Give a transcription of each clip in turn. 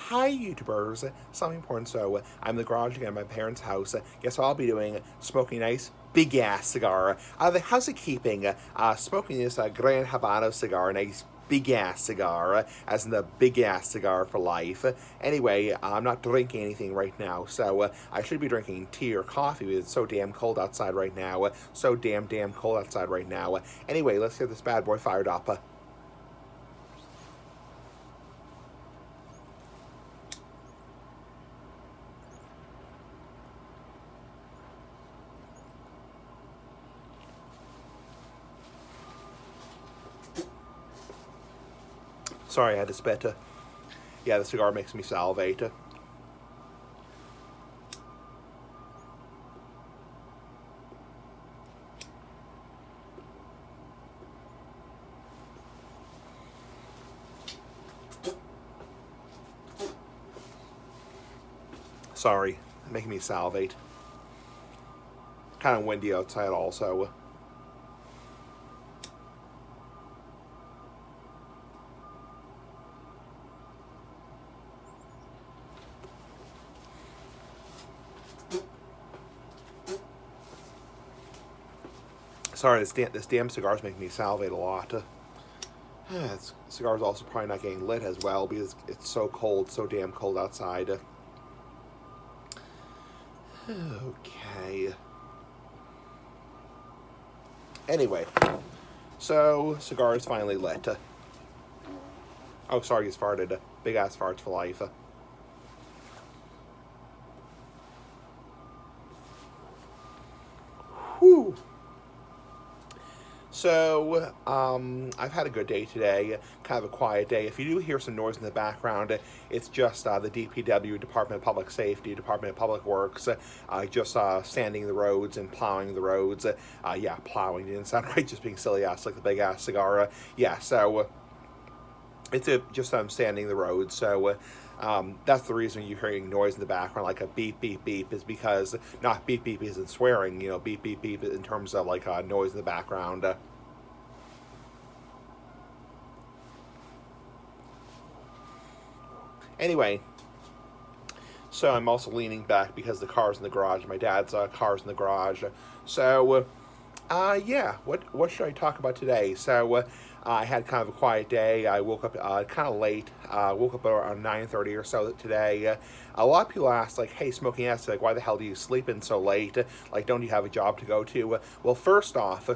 Hi YouTubers, something important. So I'm in the garage again at my parents' house. Guess what I'll be doing? Smoking a nice big ass cigar. The how's it keeping? Smoking this Gran Habano cigar, a nice big ass cigar, as in the big ass cigar for life. Anyway, I'm not drinking anything right now, so I should be drinking tea or coffee because it's so damn cold outside right now. So damn cold outside right now. Anyway, let's get this bad boy fired up. Sorry, I had to spit. Yeah, the cigar makes me salivate. Sorry, making me salivate. Kind of windy outside, also. Sorry, this damn cigar's making me salivate a lot. This cigar's also probably not getting lit as well because it's so cold, so damn cold outside. Okay. Anyway, so cigar is finally lit. Oh, sorry, he's farted. Big ass farts for life. Whew. So, I've had a good day today, kind of a quiet day. If you do hear some noise in the background, it's just the DPW, Department of Public Safety, Department of Public Works, just sanding the roads and plowing the roads. Yeah, plowing didn't sound right, just being silly ass like the big ass cigar. Yeah, so it's just sanding the roads. So that's the reason you're hearing noise in the background, like a beep, beep, beep, is because, not beep, beep isn't swearing, beep, beep, beep in terms of like noise in the background. Anyway, so I'm also leaning back because the car's in the garage. My dad's car's in the garage. So, yeah, what should I talk about today? So, I had kind of a quiet day. I woke up kind of late. Woke up around 9:30 or so today. A lot of people ask, like, "Hey, Smoking Ass, like, why the hell do you sleep in so late? Like, don't you have a job to go to?" Well, first off,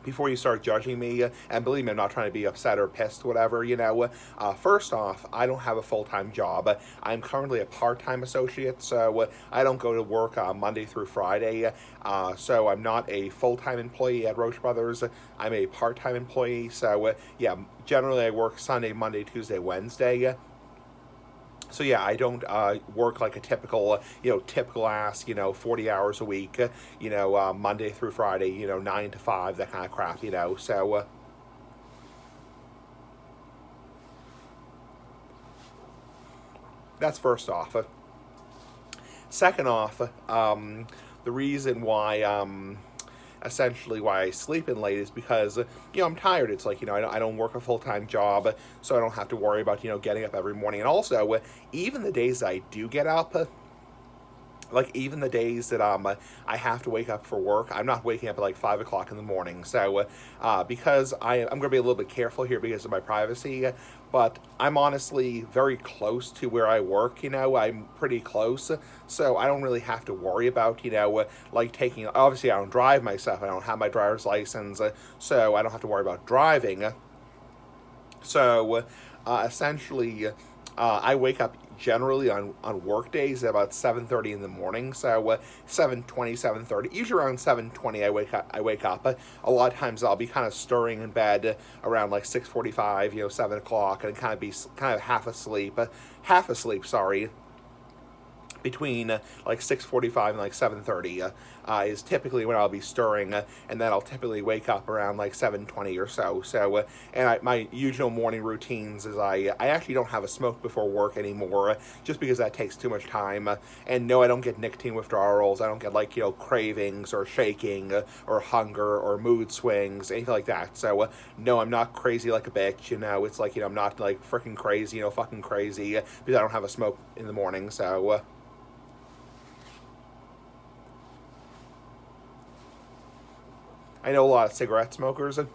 before you start judging me, and believe me, I'm not trying to be upset or pissed, whatever, first off, I don't have a full time job. I'm currently a part time associate, so I don't go to work Monday through Friday. So I'm not a full time employee at Roche Brothers. I'm a part time employee, so yeah, generally I work Sunday, Monday, Tuesday, Wednesday. So yeah, I don't work like a typical, typical ass, 40 hours a week, Monday through Friday, 9 to 5, that kind of crap, So that's first off. Second off, the reason why essentially why I sleep in late is because I'm tired. It's like I don't work a full time job, so I don't have to worry about getting up every morning. And also, even the days I do get up, like even the days that I have to wake up for work, I'm not waking up at like 5 o'clock in the morning. So because I'm going to be a little bit careful here because of my privacy, but I'm honestly very close to where I work. I'm pretty close, so I don't really have to worry about like taking. Obviously, I don't drive myself. I don't have my driver's license, so I don't have to worry about driving. So essentially, I wake up generally on work days at about 7:30 in the morning. So 7:20, 7:30, usually around 7:20 I wake up. A lot of times I'll be kind of stirring in bed around like 6:45, 7 o'clock, and kind of half asleep, sorry, between like 6:45 and like 7:30 is typically when I'll be stirring, and then I'll typically wake up around like 7:20 or so. My usual morning routines is I actually don't have a smoke before work anymore, just because that takes too much time. And no, I don't get nicotine withdrawals. I don't get like cravings or shaking or hunger or mood swings, anything like that. So no, I'm not crazy like a bitch. It's like I'm not like freaking crazy, fucking crazy because I don't have a smoke in the morning. So. I know a lot of cigarette smokers. If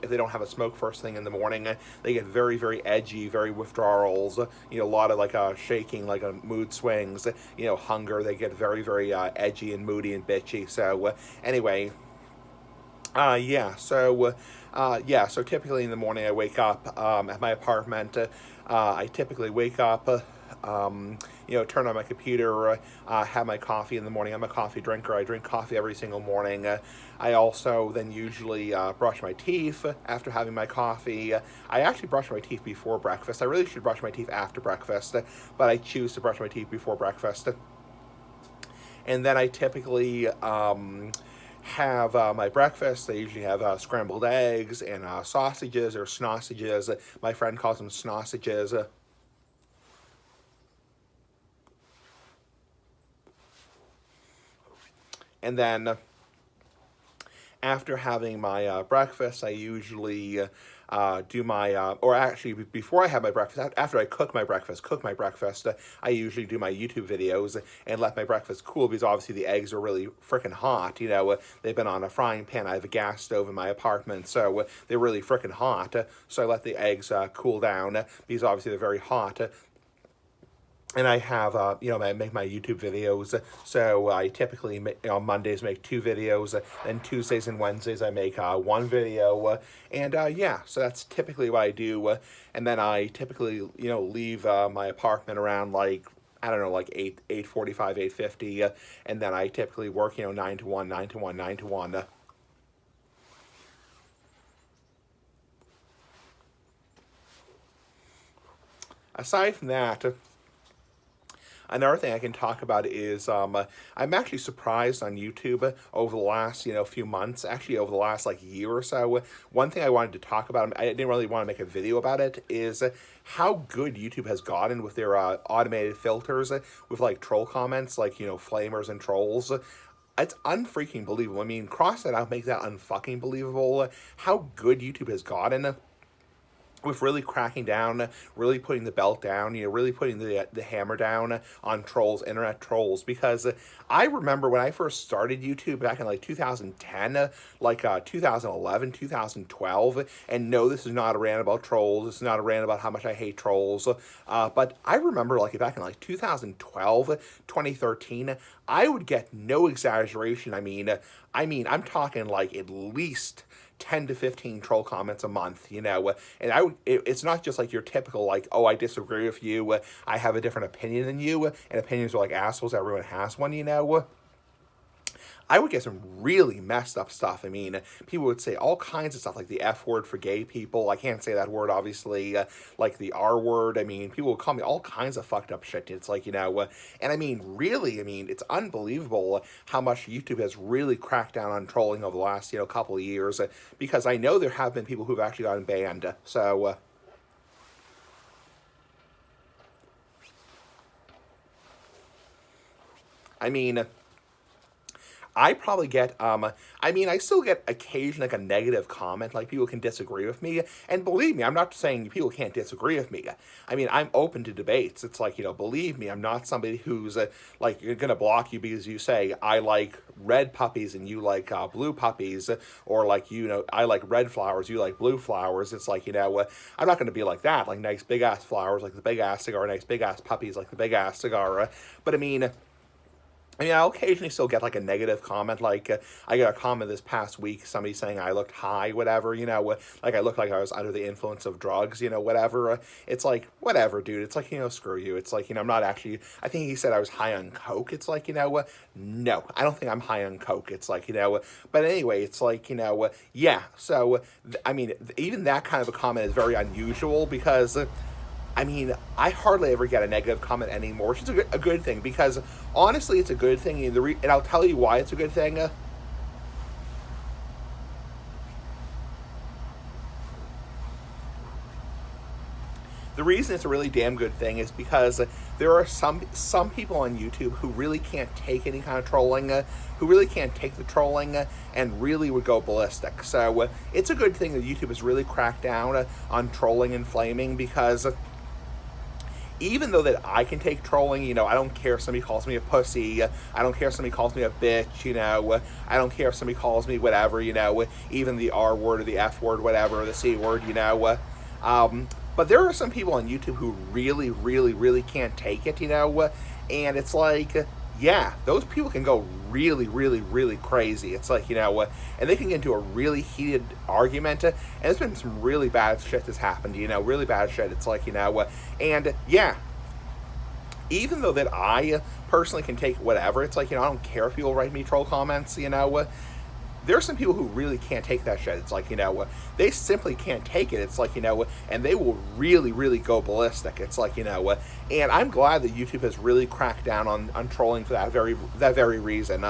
they don't have a smoke first thing in the morning, they get very, very edgy, very withdrawals. A lot of like shaking, like mood swings. Hunger. They get very, very edgy and moody and bitchy. So anyway, yeah. So typically in the morning I wake up at my apartment. I typically wake up. Turn on my computer, have my coffee in the morning. I'm a coffee drinker. I drink coffee every single morning. I also then usually brush my teeth after having my coffee. I actually brush my teeth before breakfast. I really should brush my teeth after breakfast, but I choose to brush my teeth before breakfast. And then I typically have my breakfast. I usually have scrambled eggs and sausages or snossages. My friend calls them snossages. And then after having my breakfast, I usually do my, or actually before I have my breakfast, after I cook my breakfast, I usually do my YouTube videos and let my breakfast cool because obviously the eggs are really freaking hot. They've been on a frying pan. I have a gas stove in my apartment, so they're really freaking hot. So I let the eggs cool down because obviously they're very hot. And I have, I make my YouTube videos. So I typically, on Mondays, make 2 videos. Then Tuesdays and Wednesdays, I make 1 video. And yeah, so that's typically what I do. And then I typically, leave my apartment around like, I don't know, like 8:45, 8:50. And then I typically work, 9 to 1, 9 to 1, 9 to 1. Aside from that, another thing I can talk about is I'm actually surprised on YouTube over the last few months, actually over the last like year or so. One thing I wanted to talk about, I didn't really want to make a video about it, is how good YouTube has gotten with their automated filters with like troll comments, like flamers and trolls. It's unfreaking believable. I mean, cross that out, make that unfucking believable. How good YouTube has gotten with really cracking down, really putting the belt down, really putting the hammer down on trolls, internet trolls. Because I remember when I first started YouTube back in like 2010, like 2011, 2012, and no, this is not a rant about trolls. This is not a rant about how much I hate trolls. But I remember like back in like 2012, 2013, I would get no exaggeration. I mean, I'm talking like at least 10 to 15 troll comments a month, and it's not just like your typical like, oh, I disagree with you, I have a different opinion than you, and opinions are like assholes, everyone has one. I would get some really messed up stuff. I mean, people would say all kinds of stuff, like the F word for gay people. I can't say that word, obviously. Like the R word. I mean, people would call me all kinds of fucked up shit. It's like, and I mean, really, it's unbelievable how much YouTube has really cracked down on trolling over the last, couple of years. Because I know there have been people who've actually gotten banned. So, I mean, I probably get, I still get occasionally like a negative comment, like people can disagree with me, and believe me, I'm not saying people can't disagree with me. I'm open to debates. It's like, believe me, I'm not somebody who's like, you're gonna block you because you say, I like red puppies and you like blue puppies, or like, I like red flowers, you like blue flowers. It's like, I'm not gonna be like that, like nice big ass flowers, like the big ass cigar, nice big ass puppies, like the big ass cigar. But I'll occasionally still get like a negative comment. Like I got a comment this past week, somebody saying I looked high, whatever. Like I looked like I was under the influence of drugs, whatever. It's like whatever, dude. It's like screw you. It's like I'm not actually. I think he said I was high on coke. It's like no, I don't think I'm high on coke. It's like But anyway, it's like yeah. So even that kind of a comment is very unusual because. I mean, I hardly ever get a negative comment anymore, which is a good thing, because honestly, it's a good thing. And I'll tell you why it's a good thing. The reason it's a really damn good thing is because there are some people on YouTube who really can't take any kind of trolling, who really can't take the trolling, and really would go ballistic. So it's a good thing that YouTube has really cracked down on trolling and flaming, because even though that I can take trolling, I don't care if somebody calls me a pussy, I don't care if somebody calls me a bitch, I don't care if somebody calls me whatever, even the R word or the F word, whatever, or the C word, but there are some people on YouTube who really, really, really can't take it, and it's like, yeah, those people can go really, really, really crazy. It's like, and they can get into a really heated argument, and there's been some really bad shit that's happened, really bad shit. It's like, and yeah, even though that I personally can take whatever, it's like, I don't care if people write me troll comments, there are some people who really can't take that shit. It's like, they simply can't take it. It's like, and they will really, really go ballistic. It's like, and I'm glad that YouTube has really cracked down on trolling for that very reason.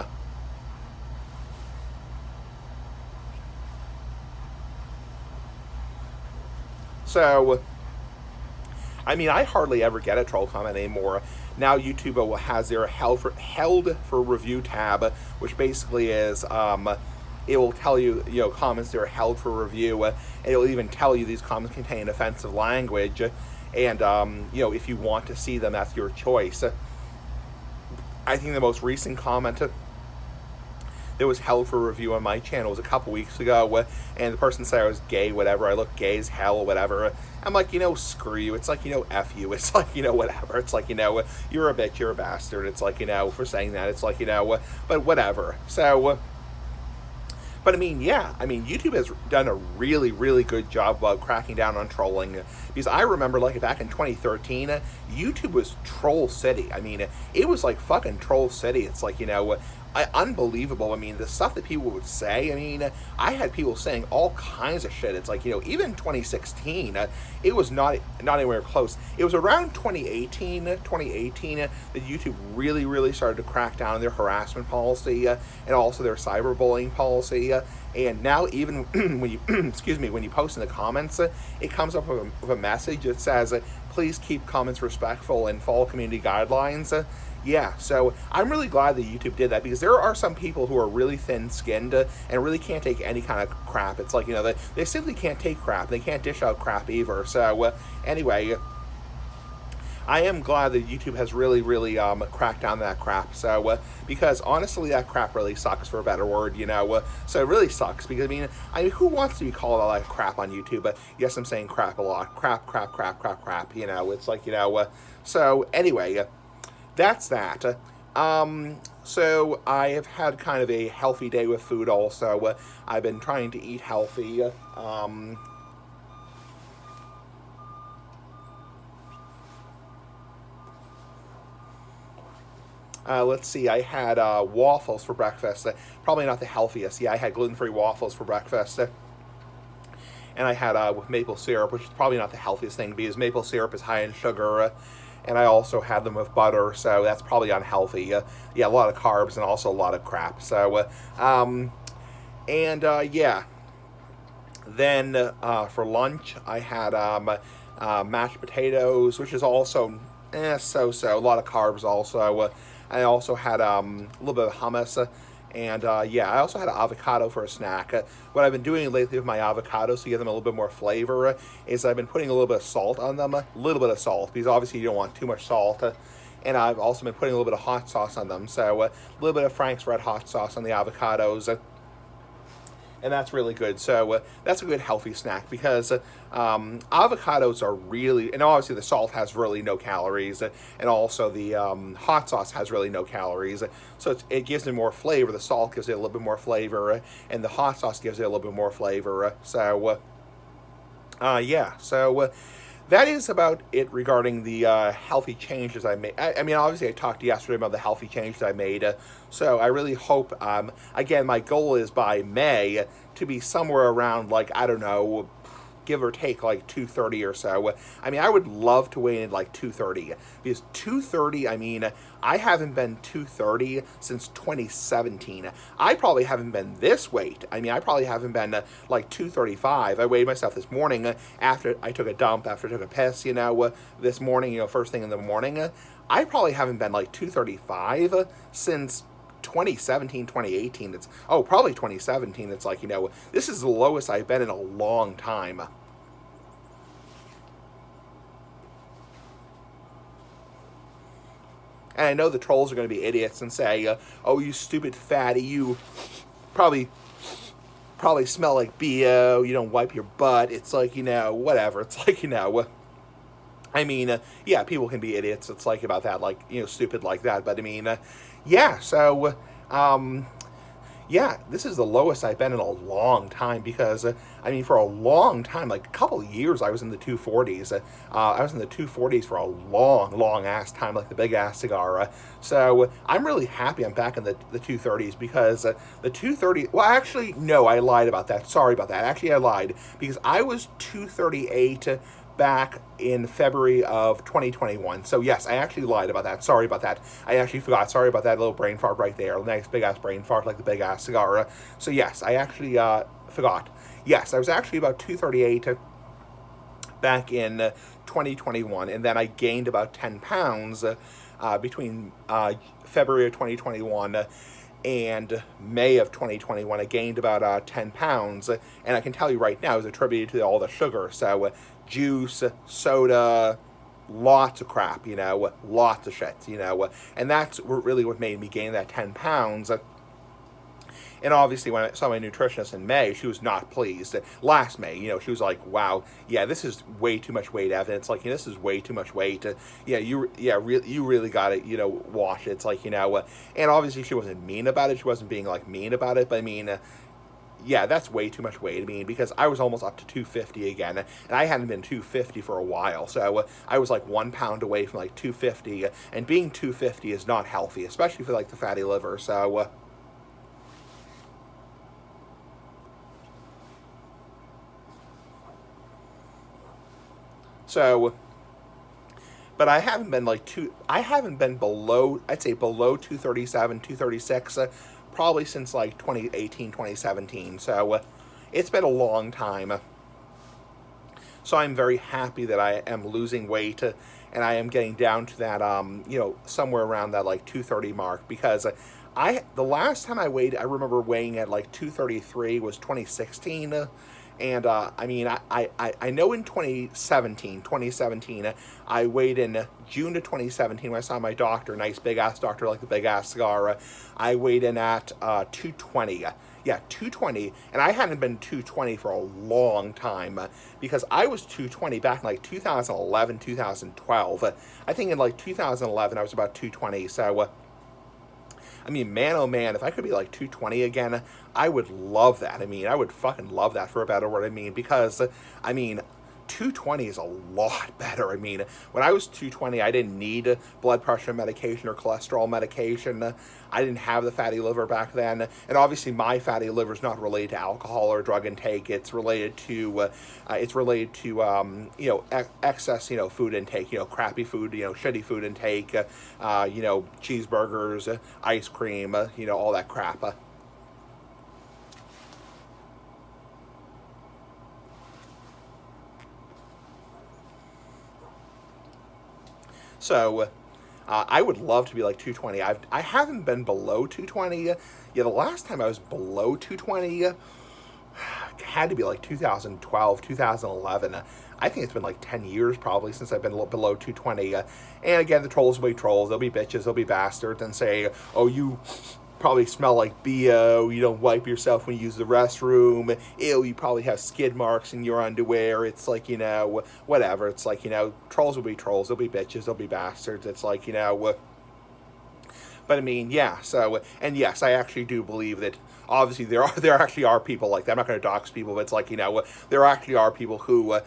So, I mean, I hardly ever get a troll comment anymore. Now YouTube has their held for review tab, which basically is it will tell you, comments that are held for review, and it will even tell you these comments contain offensive language, and if you want to see them, that's your choice. I think the most recent comment that was held for review on my channel was a couple weeks ago, and the person said I was gay, whatever. I look gay as hell, whatever. I'm like, screw you. It's like, F you. It's like, whatever. It's like, you're a bitch, you're a bastard. It's like, for saying that. It's like, but whatever. So, but I mean, yeah, YouTube has done a really, really good job about cracking down on trolling, because I remember, like, back in 2013, YouTube was Troll City. I mean, it was like fucking Troll City. It's like, unbelievable. I mean, the stuff that people would say, I had people saying all kinds of shit. It's like, even 2016, it was not anywhere close. It was around 2018 that YouTube really, really started to crack down on their harassment policy, and also their cyberbullying policy. And now, even when you when you post in the comments, it comes up with a message that says, please keep comments respectful and follow community guidelines. Yeah, so I'm really glad that YouTube did that, because there are some people who are really thin-skinned and really can't take any kind of crap. It's like, they simply can't take crap. They can't dish out crap either. So anyway, I am glad that YouTube has really, really cracked down that crap. So because honestly, that crap really sucks, for a better word. So it really sucks, because I mean, who wants to be called all that crap on YouTube? But yes, I'm saying crap a lot. Crap. It's like, so anyway. That's that. So I have had kind of a healthy day with food also. I've been trying to eat healthy. Let's see, I had waffles for breakfast. Probably not the healthiest. Yeah, I had gluten-free waffles for breakfast. And I had with maple syrup, which is probably not the healthiest thing, because maple syrup is high in sugar. And I also had them with butter, so that's probably unhealthy. Yeah, a lot of carbs and also a lot of crap. So, yeah. Then for lunch, I had mashed potatoes, which is also so-so. A lot of carbs also. I also had a little bit of hummus. And yeah, I also had an avocado for a snack. What I've been doing lately with my avocados to give them a little bit more flavor is I've been putting a little bit of salt on them. A little bit of salt, because obviously you don't want too much salt. And I've also been putting a little bit of hot sauce on them. So a little bit of Frank's Red Hot sauce on the avocados. And that's really good. So that's a good healthy snack, because avocados are really, and obviously the salt has really no calories, and also the hot sauce has really no calories. So it gives it more flavor. The salt gives it a little bit more flavor, and the hot sauce gives it a little bit more flavor. So yeah, so that is about it regarding the healthy changes I made. I mean, obviously, I talked yesterday about the healthy changes I made. So I really hope, again, my goal is by May to be somewhere around, like, I don't know, give or take like 230 or so. I mean, I would love to weigh in at like 230, because 230, I mean, I haven't been 230 since 2017. I probably haven't been this weight. I mean, I probably haven't been like 235. I weighed myself this morning after I took a dump, after I took a piss, this morning, first thing in the morning. I probably haven't been like 235 since 2017, 2018. Probably 2017. It's like, this is the lowest I've been in a long time. And I know the trolls are going to be idiots and say, oh, you stupid fatty, you probably smell like BO, you don't wipe your butt. It's like, whatever. It's like, I mean, yeah, people can be idiots. It's like about that, like, stupid like that. But I mean, yeah, so, yeah, this is the lowest I've been in a long time, because, I mean, for a long time, like a couple of years, I was in the 240s. I was in the 240s for a long ass time, like the big ass cigar. So I'm really happy I'm back in the 230s, because the 230, well, actually, no, I lied about that. Sorry about that. Actually, I lied, because I was 238 back in February of 2021. So yes, I actually lied about that. Sorry about that. I actually forgot. Sorry about that little brain fart right there. Nice big ass brain fart like the big ass cigar. So yes, I actually forgot. Yes, I was actually about 238 back in 2021, and then I gained about 10 pounds between February of 2021 and May of 2021. I gained about 10 pounds, and I can tell you right now, it was attributed to all the sugar. So juice, soda, lots of crap, lots of shit, and that's really what made me gain that 10 pounds. And obviously, when I saw my nutritionist in May, she was not pleased. Last May, she was like, "Wow, yeah, this is way too much weight, Evan. It's like, this is way too much weight. You really got to, wash it." It's like, and obviously she wasn't mean about it. She wasn't being like mean about it, but I mean, yeah, that's way too much weight. I mean, because I was almost up to 250 again, and I hadn't been 250 for a while. So I was like 1 pound away from like 250, and being 250 is not healthy, especially for like the fatty liver. So. So, but I haven't been I haven't been below, I'd say below 237, 236, probably since like 2018, 2017. So it's been a long time. So I'm very happy that I am losing weight, and I am getting down to that, somewhere around that like 230 mark, because the last time I weighed, I remember weighing at like 233 was 2016. And, I mean, I know in 2017, I weighed in June of 2017 when I saw my doctor, nice big-ass doctor like the big-ass cigar. I weighed in at 220. Yeah, 220. And I hadn't been 220 for a long time, because I was 220 back in like 2011, 2012. I think in like 2011, I was about 220. So, I mean, man, oh man, if I could be like 220 again, I would love that. I mean, I would fucking love that, for a better word. I mean, because, I mean, 220 is a lot better. I mean, when I was 220, I didn't need blood pressure medication or cholesterol medication. I didn't have the fatty liver back then. And obviously my fatty liver is not related to alcohol or drug intake. It's related to, excess, food intake, crappy food, shitty food intake, cheeseburgers, ice cream, all that crap. So, I would love to be like 220. I haven't been below 220. Yeah, the last time I was below 220 had to be like 2012, 2011. I think it's been like 10 years probably since I've been below 220. And again, the trolls will be trolls. They'll be bitches. They'll be bastards and say, oh, you probably smell like BO, you don't wipe yourself when you use the restroom, ew, you probably have skid marks in your underwear. It's like, whatever. It's like, trolls will be trolls, they'll be bitches, they'll be bastards. It's like, but I mean, yeah, so, and yes, I actually do believe that obviously there actually are people like that. I'm not going to dox people, but it's like, there actually are people who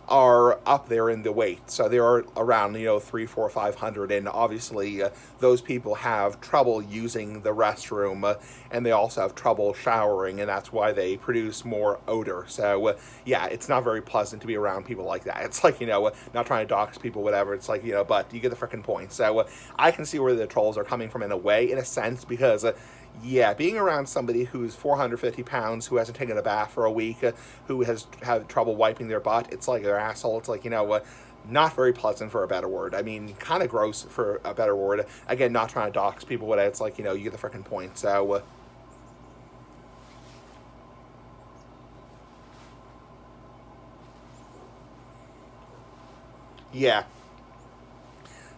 are up there in the weight. So they are around, 3, 4, 500, and obviously those people have trouble using the restroom, and they also have trouble showering, and that's why they produce more odor. So yeah, it's not very pleasant to be around people like that. It's like, not trying to dox people, whatever. It's like, but you get the freaking point. So I can see where the trolls are coming from in a way, in a sense, because yeah, being around somebody who's 450 pounds, who hasn't taken a bath for a week, who has had trouble wiping their butt, it's like their asshole. It's like, not very pleasant, for a better word. I mean, kind of gross, for a better word. Again, not trying to dox people, but it's like, you get the freaking point. So, yeah.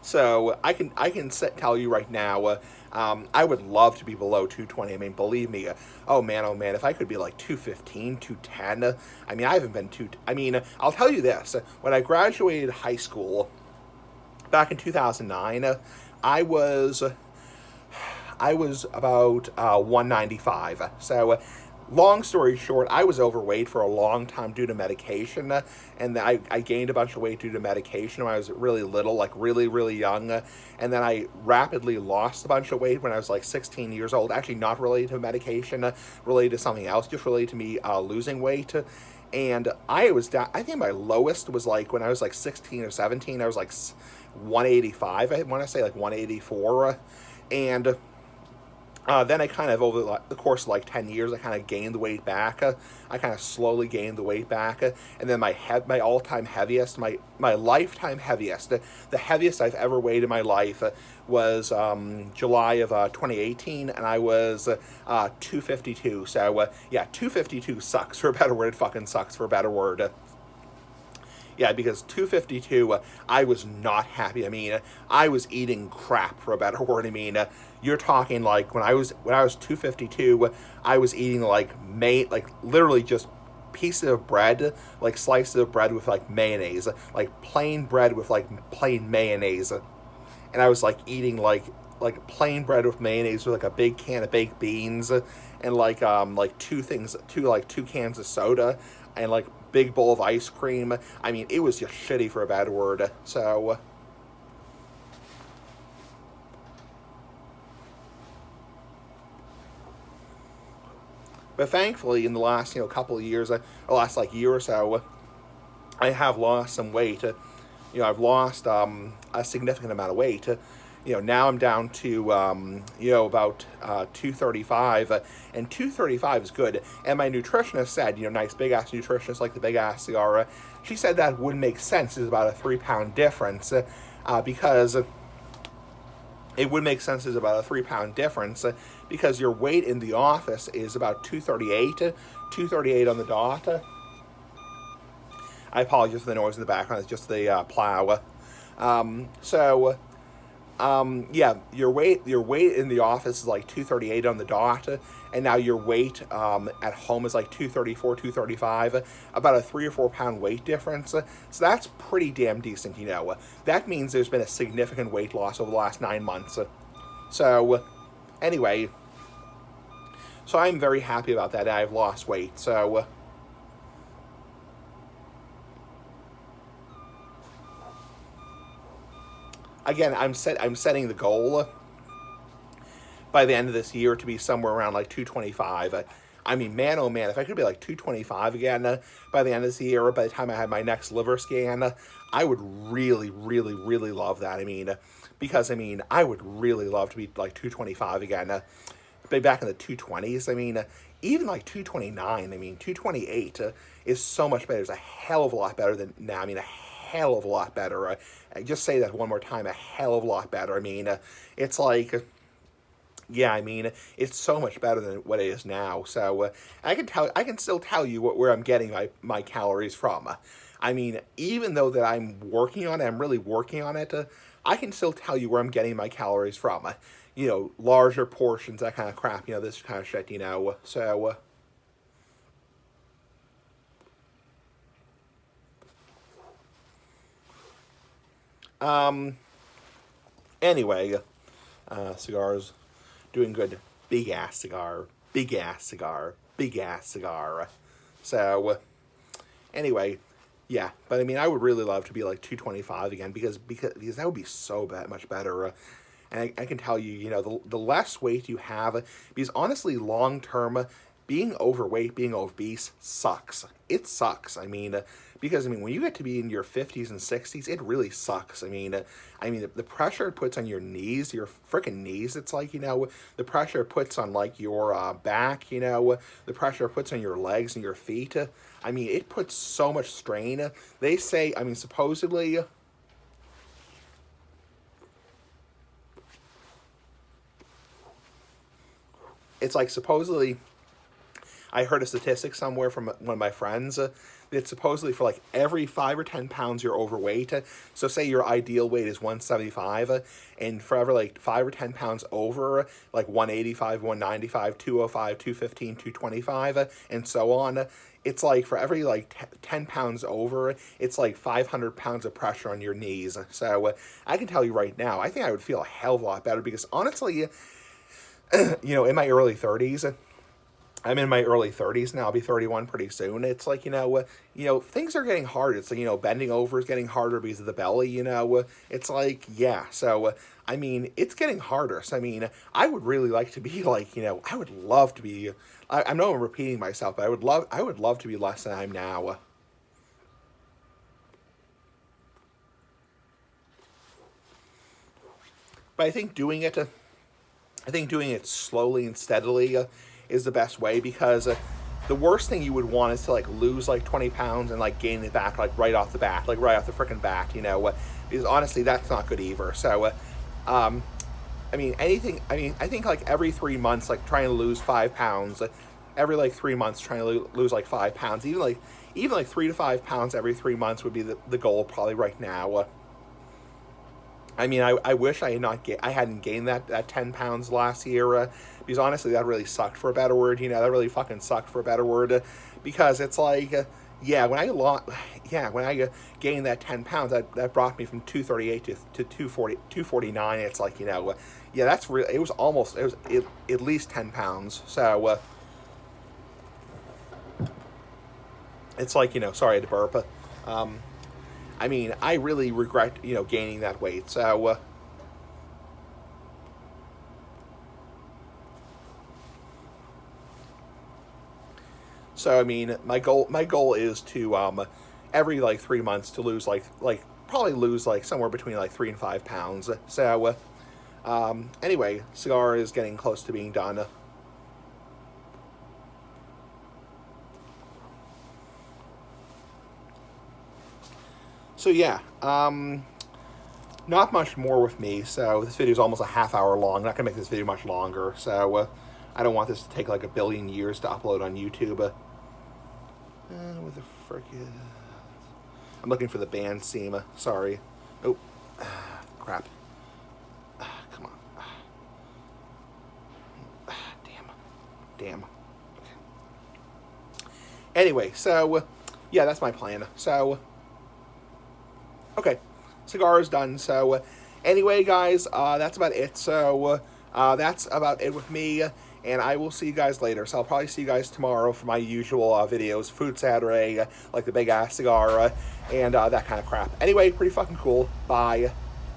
So I can tell you right now, I would love to be below 220. I mean, believe me. Oh man, if I could be like 215, 210. I mean, I haven't been too. I mean, I'll tell you this: when I graduated high school back in 2009, I was I was about 195. So, long story short, I was overweight for a long time due to medication, and I gained a bunch of weight due to medication when I was really little, like really, really young. And then I rapidly lost a bunch of weight when I was like 16 years old. Actually, not related to medication, related to something else, just related to me losing weight. And I was down, I think my lowest was like when I was like 16 or 17, I was like 185. I want to say like 184. And then I kind of, over the course of like 10 years, I kind of gained the weight back. I kind of slowly gained the weight back. And then my all-time heaviest, my lifetime heaviest, the heaviest I've ever weighed in my life was July of 2018, and I was 252. So, yeah, 252 sucks, for a better word. It fucking sucks, for a better word. Yeah, because 252, I was not happy. I mean, I was eating crap, for a better word. I mean, you're talking like when I was 252, I was eating like literally just pieces of bread, like slices of bread with like mayonnaise, like plain bread with like plain mayonnaise, and I was like eating like plain bread with mayonnaise with like a big can of baked beans, and like two cans of soda, and like big bowl of ice cream. I mean, it was just shitty, for a bad word. So but thankfully in the last couple of years, or last like year or so, I have lost some weight. I've lost a significant amount of weight. Now I'm down to about 235, and 235 is good. And my nutritionist said, nice big ass nutritionist like the big ass cigar. She said that would make sense. It's about a 3 pound difference, because it would make sense as about a 3 pound difference, because your weight in the office is about 238 on the dot. I apologize for the noise in the background. It's just the plow. So yeah, your weight in the office is like 238 on the dot, and now your weight at home is like 234, 235, about a 3 or 4 pound weight difference. So that's pretty damn decent. That means there's been a significant weight loss over the last 9 months. So anyway, so I'm very happy about that. I've lost weight. So again, I'm setting the goal by the end of this year to be somewhere around like 225. I mean, man, oh man, if I could be like 225 again by the end of this year, by the time I have my next liver scan, I would really, really, really love that. I mean, because I mean, I would really love to be like 225 again. Be back in the 220s. I mean, even like 229. I mean, 228 is so much better. It's a hell of a lot better than now. I mean, a hell of a lot better. I just say that one more time, a hell of a lot better. I mean, it's like, yeah, I mean, it's so much better than what it is now. So I can still tell you where I'm getting my calories from. I mean, even though that I'm working on it, I'm really working on it. I can still tell you where I'm getting my calories from. Larger portions, that kind of crap. This kind of shit. So. Um. Anyway, cigars doing good. Big ass cigar. Big ass cigar. Big ass cigar. So, anyway, Yeah, but I mean, I would really love to be like 225 again because that would be so much better. And I can tell you, the less weight you have, because honestly, long term, being overweight, being obese sucks. It sucks. Because when you get to be in your 50s and 60s, it really sucks. The pressure it puts on your knees, your freaking knees. It's like the pressure it puts on like your back. The pressure it puts on your legs and your feet. It puts so much strain. They say, supposedly. It's like supposedly, I heard a statistic somewhere from one of my friends that supposedly for like every 5 or 10 pounds you're overweight. So say your ideal weight is 175, and for every like 5 or 10 pounds over, like 185, 195, 205, 215, 225, and so on. It's like for every like 10 pounds over, it's like 500 pounds of pressure on your knees. So I can tell you right now, I think I would feel a hell of a lot better because honestly, in my early 30s, I'm in my early 30s now. I'll be 31 pretty soon. It's like, things are getting hard. It's like, bending over is getting harder because of the belly, It's like, yeah. So, it's getting harder. So, I would really like to be like, I would love to be, I know I'm repeating myself, but I would love to be less than I'm now. But I think doing it slowly and steadily is the best way because the worst thing you would want is to like lose like 20 pounds and like gain it back like right off the bat, like right off the freaking bat, because honestly that's not good either. So, I think like every 3 months, like trying to lose 5 pounds, every like 3 months trying to lose like 5 pounds, even like 3 to 5 pounds every 3 months would be the goal probably right now. I wish I hadn't gained that 10 pounds last year, because honestly, that really sucked for a better word. That really fucking sucked for a better word, because it's like, when I gained that 10 pounds, that brought me from 238 to 249. It's like, that's real. It was at least 10 pounds. So, it's like, sorry to burp. I really regret, gaining that weight. So, my goal is to every like 3 months to lose like probably lose like somewhere between like 3 and 5 pounds. So, anyway, cigar is getting close to being done. So yeah, not much more with me. So this video is almost a half hour long. I'm not gonna make this video much longer. So I don't want this to take like a billion years to upload on YouTube. With the frickin', I'm looking for the band SEMA. Sorry. Oh, crap. Come on. Damn. Okay. Anyway, so yeah, that's my plan. So. Okay, cigar is done. So, anyway, guys, that's about it. So, that's about it with me, and I will see you guys later. So, I'll probably see you guys tomorrow for my usual videos, Food Saturday, like the big ass cigar, and that kind of crap. Anyway, pretty fucking cool. Bye.